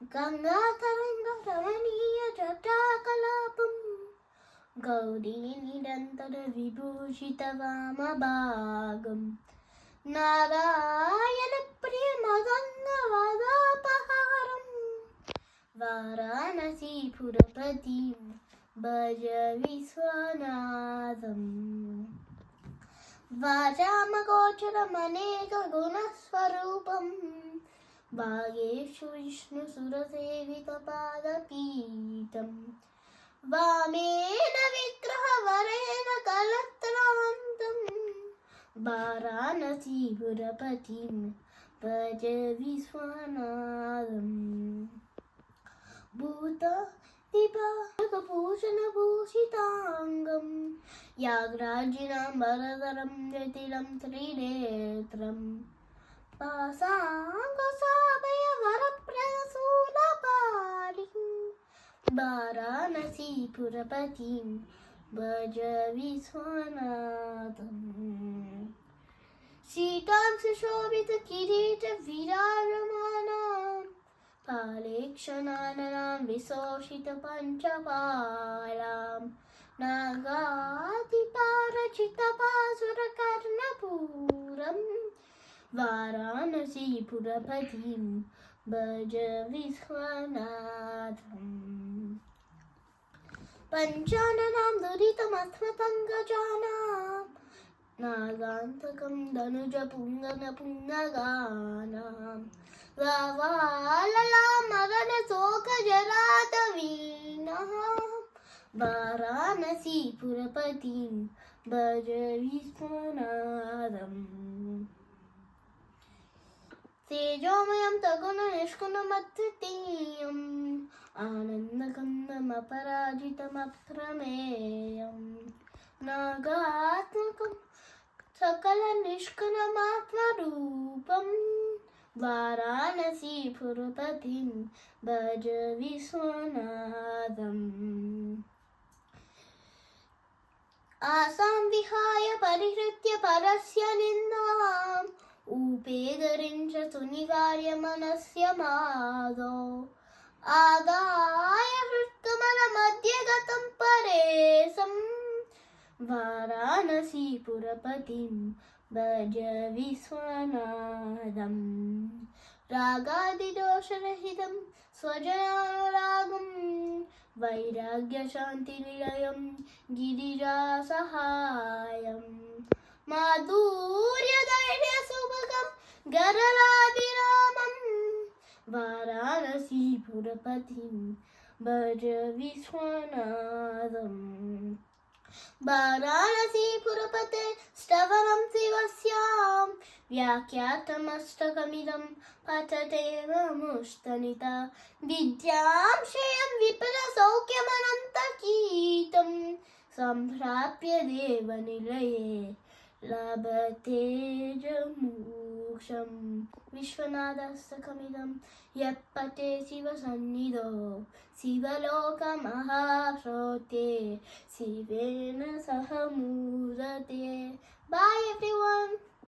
गङ्गातरङ्गरमणीयजटाकलापं गौरी निरन्तरविभूषितवामभागं नारायणप्रियमदङ्गवदापहारं वाराणसीपुरपतिं भज विश्वनाथम् वाचामगोचरमनेकगुणस्वरूपं भागेषु विष्णुसुरसेवितपादपीठं वामेन विग्रहवरेण कलत्रान्तं वाराणसीपुरपतिं भज विश्वनाथम् भूषणभूषिताङ्गं याग्राजिनाम्बरधरं जटिलं त्रिनेत्रं पासाङ्गसाभयवरप्रसूलपालिं वाराणसीपुरपतिं भज विश्वनाथम् सीतां सुशोभितकिरीटविराजमानां कालेक्षणाननां विशोषितपञ्चपालां नागाधिपारचितपासुरकर्णपूरं वाराणसीपुरपतिं भज विश्वनाथम् पञ्चाननां दुरितमस्मपङ्कजानां नागान्तकं धनुजपुङ्गनपुङ्गगानां वावाललामगनशोकजरातवीनः वाराणसीपुरपतिं भज विश्वनाथम् तेजोमयं तगुणनिष्कुलमद्वितीयम् आनन्दकन्दमपराजितमप्रमेयं नागात्मकं सकलनिष्कुलमात्मरूपं वाराणसीपुरपतिं भज विश्वनाथम् आसां विहाय परिहृत्य परस्य निन्दाम् उपेदरिं च सुनिवार्य मनस्य मादौ आदाय हृत्कमलमध्ये गतं परेशं वाराणसीपुरपतिं भज विश्वनाथम् रागादिदोषरहितं स्वजनानुरागं वैराग्यशान्तिनिलयं गिरिजासहायं माधुर्यधैर्यसुभगं गरलाभिरामं वाराणसीपुरपतिं भज विश्वनाथम् वाराणसीपुरपते स्तवनं शिवस्यां व्याख्यातमस्तकमिदं पठते मुस्तनिता विद्यां श्रेयं विपुलसौख्यमनन्तकीर्तं सम्प्राप्य देवनिलये लभते च मोक्षं विश्वनाथस्तकमिदं यः पठे शिवसन्निधौ शिवलोकमहाप्रोते शिवेन सह मूदते. Bye everyone.